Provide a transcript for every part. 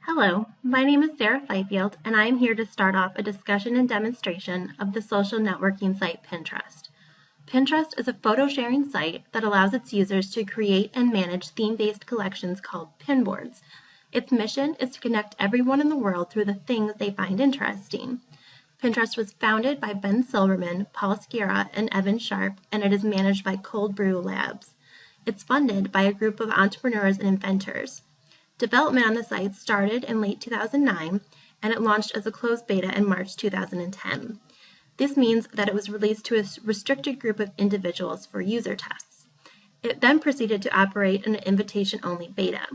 Hello, my name is Sara Fifield, and I am here to start off a discussion and demonstration of the social networking site Pinterest. Pinterest is a photo sharing site that allows its users to create and manage theme-based collections called pinboards. Its mission is to connect everyone in the world through the things they find interesting. Pinterest was founded by Ben Silverman, Paul Sciarra, and Evan Sharp, and it is managed by Cold Brew Labs. It's funded by a group of entrepreneurs and inventors. Development on the site started in late 2009, and it launched as a closed beta in March 2010. This means that it was released to a restricted group of individuals for user tests. It then proceeded to operate in an invitation-only beta.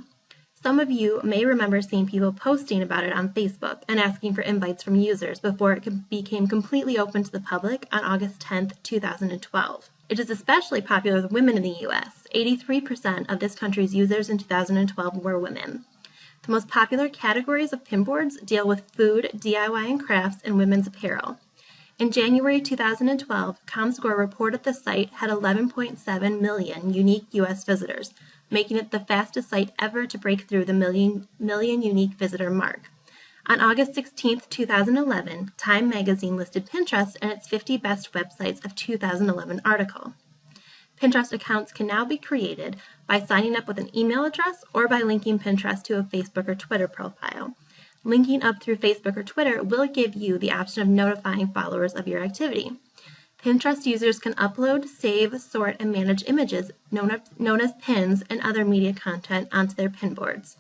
Some of you may remember seeing people posting about it on Facebook and asking for invites from users before it became completely open to the public on August 10, 2012. It is especially popular with women in the US. 83% of this country's users in 2012 were women. The most popular categories of pinboards deal with food, DIY and crafts, and women's apparel. In January 2012, ComScore reported the site had 11.7 million unique US visitors, making it the fastest site ever to break through the million unique visitor mark. On August 16, 2011, Time magazine listed Pinterest in its 50 best websites of 2011 article. Pinterest accounts can now be created by signing up with an email address or by linking Pinterest to a Facebook or Twitter profile. Linking up through Facebook or Twitter will give you the option of notifying followers of your activity. Pinterest users can upload, save, sort, and manage images known as pins and other media content onto their pinboards.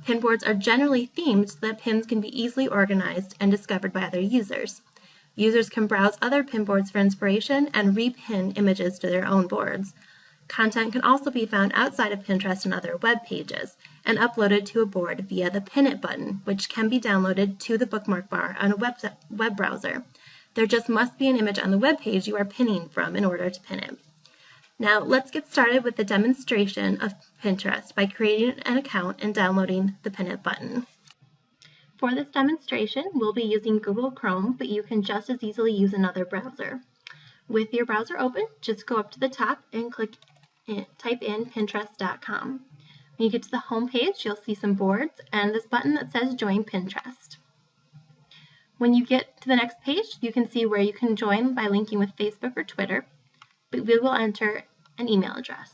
Pinboards are generally themed so that pins can be easily organized and discovered by other users. Users can browse other pinboards for inspiration and repin images to their own boards. Content can also be found outside of Pinterest and other web pages and uploaded to a board via the Pin It button, which can be downloaded to the bookmark bar on a web browser. There just must be an image on the web page you are pinning from in order to pin it. Now let's get started with the demonstration of Pinterest by creating an account and downloading the Pin It button. For this demonstration, we'll be using Google Chrome, but you can just as easily use another browser. With your browser open, just go up to the top and type in pinterest.com. When you get to the home page, you'll see some boards and this button that says Join Pinterest. When you get to the next page, you can see where you can join by linking with Facebook or Twitter, but we will enter an email address.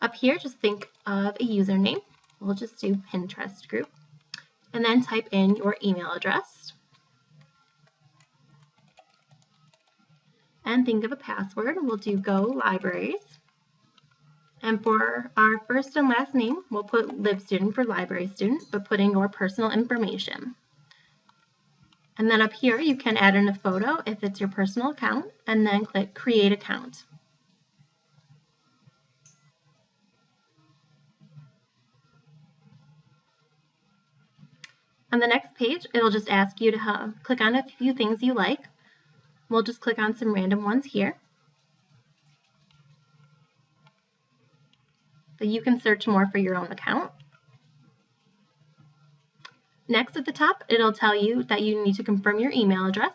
Up here, just think of a username. We'll just do Pinterest group, and then type in your email address. And think of a password. We'll do Go Libraries. And for our first and last name, we'll put Lib Student for library student, but put in your personal information. And then up here, you can add in a photo if it's your personal account, and then click Create Account. On the next page, it'll just ask you to click on a few things you like. We'll just click on some random ones here. But you can search more for your own account. Next at the top, it'll tell you that you need to confirm your email address.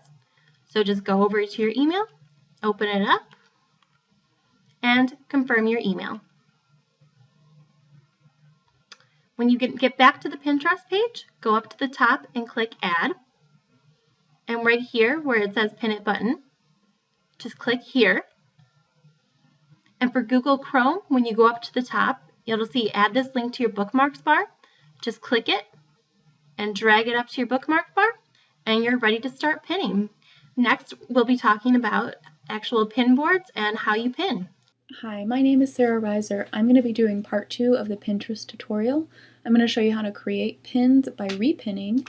So just go over to your email, open it up, and confirm your email. When you get back to the Pinterest page, go up to the top and click Add. And right here where it says Pin It button, just click here. And for Google Chrome, when you go up to the top, you'll see Add this link to your bookmarks bar. Just click it and drag it up to your bookmark bar, and you're ready to start pinning. Next, we'll be talking about actual pin boards and how you pin. Hi, my name is Sara Reiser. I'm going to be doing part 2 of the Pinterest tutorial. I'm going to show you how to create pins by repinning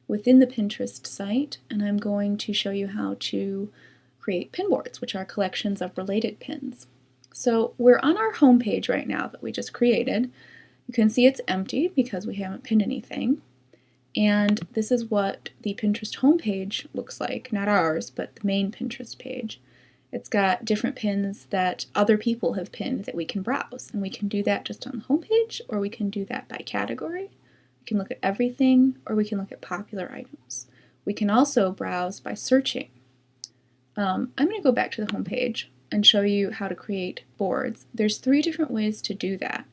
within the Pinterest site, and I'm going to show you how to create pin boards, which are collections of related pins. So we're on our home page right now that we just created. You can see it's empty because we haven't pinned anything. And this is what the Pinterest homepage looks like, not ours, but the main Pinterest page. It's got different pins that other people have pinned that we can browse. And we can do that just on the homepage, or we can do that by category. We can look at everything, or we can look at popular items. We can also browse by searching. I'm going to go back to the homepage and show you how to create boards. There's 3 different ways to do that.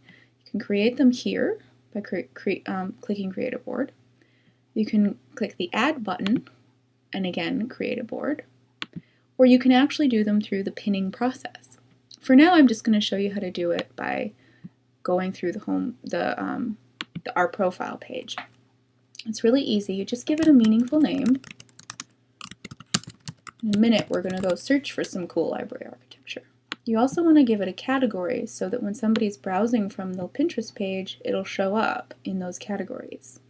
You can create them here by clicking Create a Board. You can click the Add button and again create a board, or you can actually do them through the pinning process. For now, I'm just going to show you how to do it by going through our profile page. It's really easy. You just give it a meaningful name. In a minute, we're going to go search for some cool library architecture. You also want to give it a category so that when somebody's browsing from the Pinterest page, it'll show up in those categories.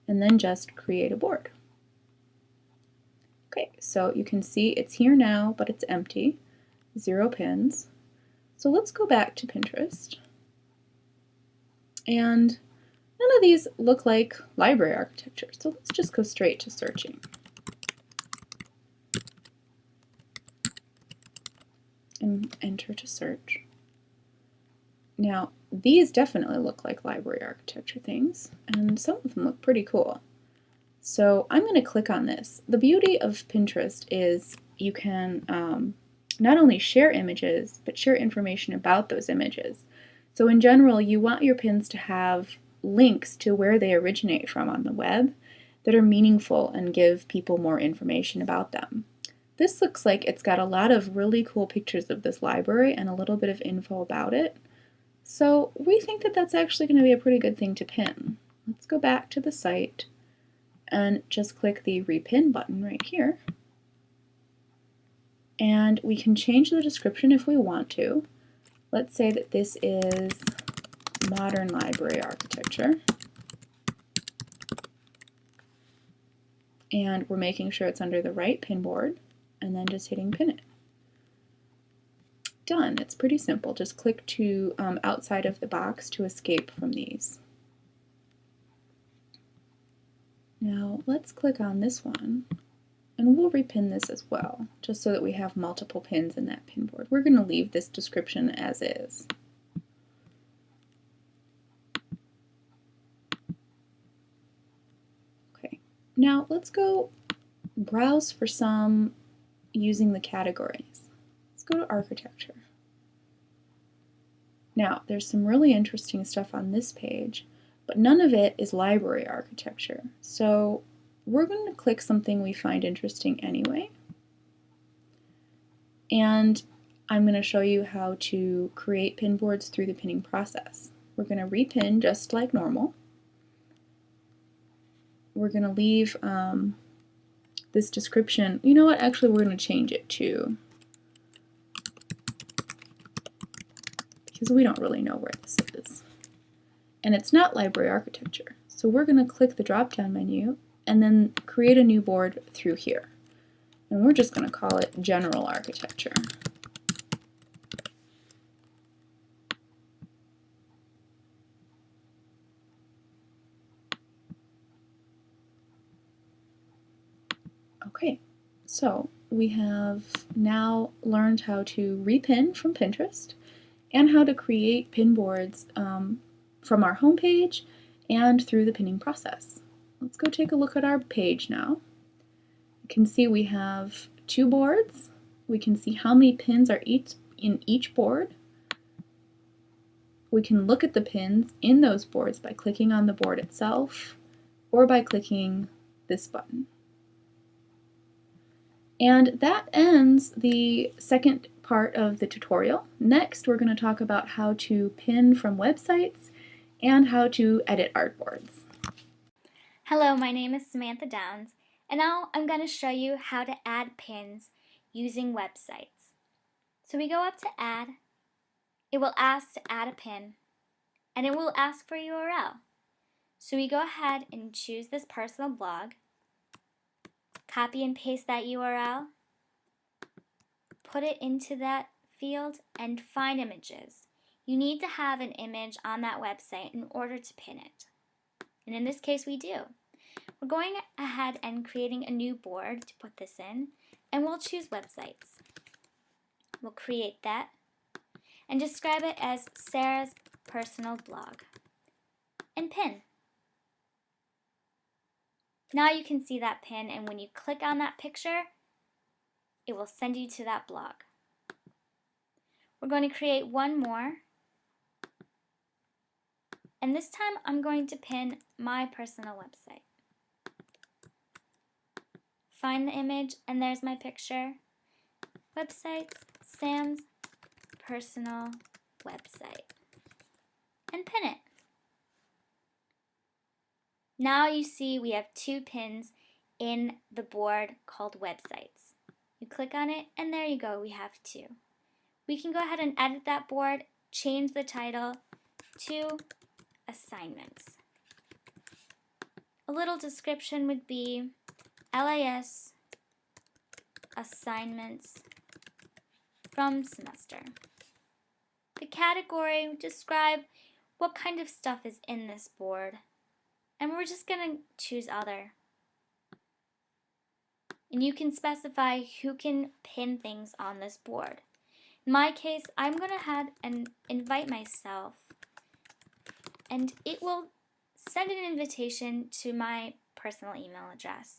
And then just create a board. Okay, so you can see it's here now, but it's empty. 0 pins. So let's go back to Pinterest. And none of these look like library architecture, so let's just go straight to searching. And enter to search. Now, these definitely look like library architecture things, and some of them look pretty cool. So I'm going to click on this. The beauty of Pinterest is you can not only share images, but share information about those images. So in general, you want your pins to have links to where they originate from on the web that are meaningful and give people more information about them. This looks like it's got a lot of really cool pictures of this library and a little bit of info about it. So we think that that's actually going to be a pretty good thing to pin. Let's go back to the site and just click the Repin button right here. And we can change the description if we want to. Let's say that this is modern library architecture. And we're making sure it's under the right pin board, and then just hitting pin it. Done. It's pretty simple. Just click to outside of the box to escape from these. Now let's click on this one, and we'll repin this as well, just so that we have multiple pins in that pin board. We're going to leave this description as is. Okay, now let's go browse for some using the categories. Let's go to architecture. Now, there's some really interesting stuff on this page, but none of it is library architecture. So we're going to click something we find interesting anyway. And I'm going to show you how to create pin boards through the pinning process. We're going to repin just like normal. We're going to leave this description. You know what? Actually, we're going to change it to, because we don't really know where this is. And it's not library architecture. So we're going to click the drop-down menu and then create a new board through here. And we're just going to call it general architecture. Okay, so we have now learned how to repin from Pinterest and how to create pin boards from our home page and through the pinning process. Let's go take a look at our page now. You can see we have 2 boards. We can see how many pins are in each board. We can look at the pins in those boards by clicking on the board itself or by clicking this button. And that ends the second part of the tutorial. Next, we're going to talk about how to pin from websites and how to edit artboards. Hello, my name is Samantha Downs, and now I'm going to show you how to add pins using websites. So we go up to Add, it will ask to add a pin, and it will ask for a URL. So we go ahead and choose this personal blog, copy and paste that URL, put it into that field, and find images. You need to have an image on that website in order to pin it. And in this case, we do. We're going ahead and creating a new board to put this in, and we'll choose websites. We'll create that and describe it as Sarah's personal blog and pin. Now you can see that pin, and when you click on that picture, it will send you to that blog. We're going to create one more, and this time I'm going to pin my personal website. find the image, and there's my picture. Websites, Sam's personal website, and pin it. Now you see we have 2 pins in the board called websites. You click on it, and there you go, we have 2. We can go ahead and edit that board, change the title to assignments. A little description would be LIS assignments from semester. The category would describe what kind of stuff is in this board. And we're just going to choose other. And you can specify who can pin things on this board. In my case, I'm going to add and invite myself. And it will send an invitation to my personal email address.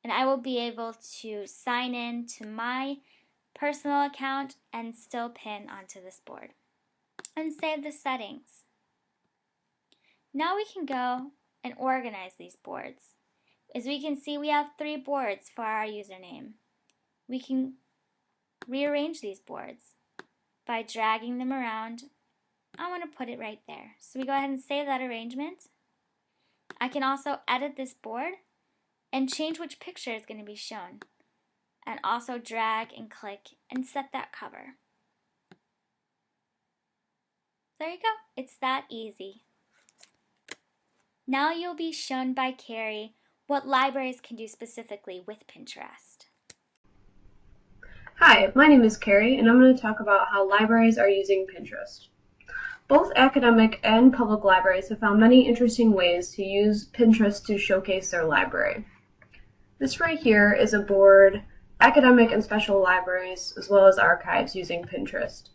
And I will be able to sign in to my personal account and still pin onto this board. And save the settings. Now we can go and organize these boards. As we can see, we have 3 boards for our username. We can rearrange these boards by dragging them around. I want to put it right there. So we go ahead and save that arrangement. I can also edit this board and change which picture is going to be shown. And also drag and click and set that cover. There you go. It's that easy. Now you'll be shown by Kerry what libraries can do specifically with Pinterest. Hi, my name is Kerry, and I'm going to talk about how libraries are using Pinterest. Both academic and public libraries have found many interesting ways to use Pinterest to showcase their library. This right here is a board, academic and special libraries, as well as archives using Pinterest.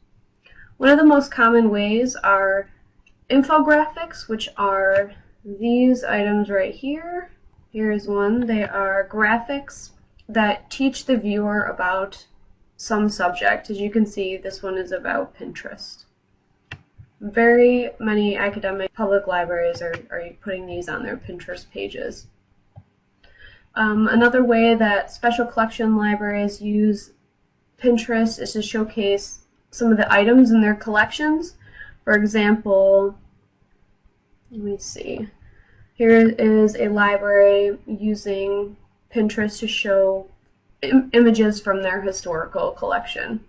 One of the most common ways are infographics, which are these items right here. Here's one. They are graphics that teach the viewer about some subject. As you can see, this one is about Pinterest. Very many academic public libraries are putting these on their Pinterest pages. Another way that special collection libraries use Pinterest is to showcase some of the items in their collections. For example, let me see. Here is a library using Pinterest to show images from their historical collection.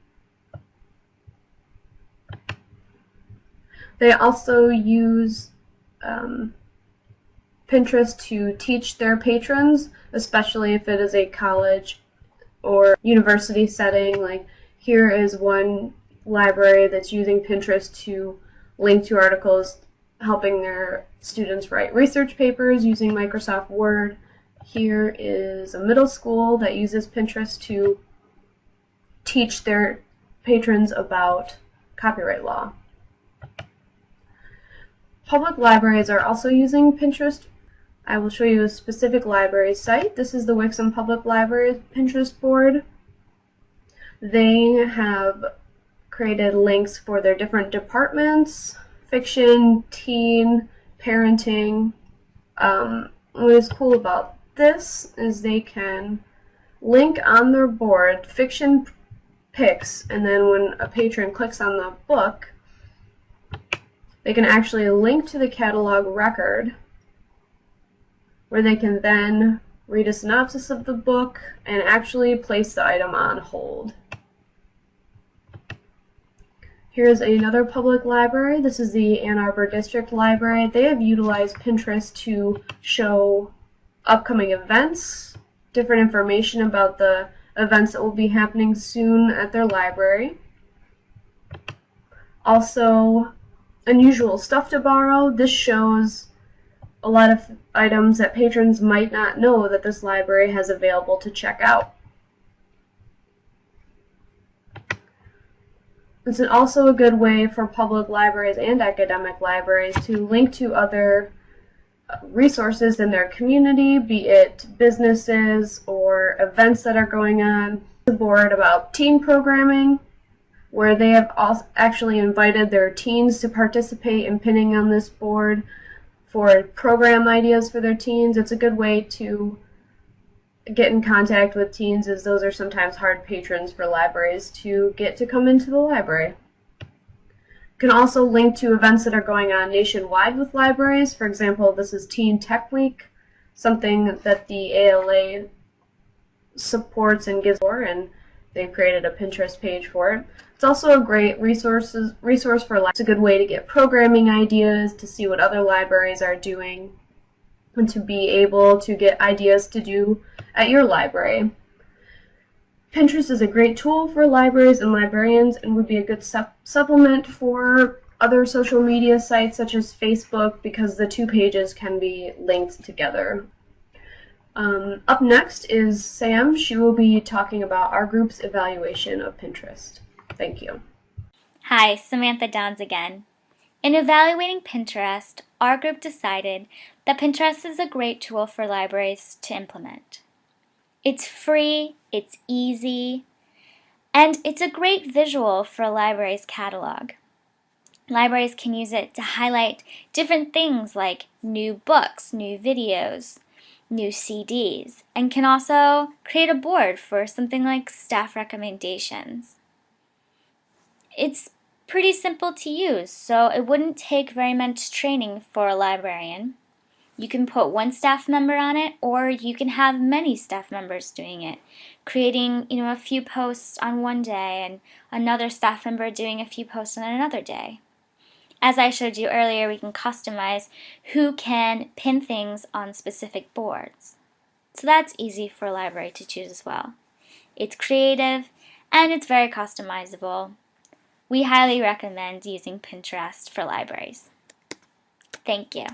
They also use Pinterest to teach their patrons, especially if it is a college or university setting. Like here is one library that's using Pinterest to link to articles helping their students write research papers using Microsoft Word. Here is a middle school that uses Pinterest to teach their patrons about copyright law. Public libraries are also using Pinterest. I will show you a specific library site. This is the Wixom Public Library Pinterest board. They have created links for their different departments, fiction, teen, parenting. What is cool about this is they can link on their board fiction picks, and then when a patron clicks on the book, they can actually link to the catalog record where they can then read a synopsis of the book and actually place the item on hold. Here's another public library. This is the Ann Arbor District Library. They have utilized Pinterest to show upcoming events, different information about the events that will be happening soon at their library. Also, unusual stuff to borrow. This shows a lot of items that patrons might not know that this library has available to check out. It's also a good way for public libraries and academic libraries to link to other resources in their community, be it businesses or events that are going on. The board about teen programming, where they have also actually invited their teens to participate in pinning on this board for program ideas for their teens. It's a good way to get in contact with teens, as those are sometimes hard patrons for libraries to get to come into the library. You can also link to events that are going on nationwide with libraries. For example, this is Teen Tech Week, something that the ALA supports and gives for, and they've created a Pinterest page for it. It's also a great resource for libraries. It's a good way to get programming ideas, to see what other libraries are doing, and to be able to get ideas to do at your library. Pinterest is a great tool for libraries and librarians and would be a good supplement for other social media sites such as Facebook, because the two pages can be linked together. Up next is Sam. She will be talking about our group's evaluation of Pinterest. Thank you. Hi, Samantha Downs again. In evaluating Pinterest, our group decided that Pinterest is a great tool for libraries to implement. It's free, it's easy, and it's a great visual for a library's catalog. Libraries can use it to highlight different things like new books, new videos, new CDs, and can also create a board for something like staff recommendations. It's pretty simple to use, so it wouldn't take very much training for a librarian. You can put one staff member on it, or you can have many staff members doing it, creating a few posts on one day and another staff member doing a few posts on another day. As I showed you earlier, we can customize who can pin things on specific boards. So that's easy for a library to choose as well. It's creative and it's very customizable. We highly recommend using Pinterest for libraries. Thank you.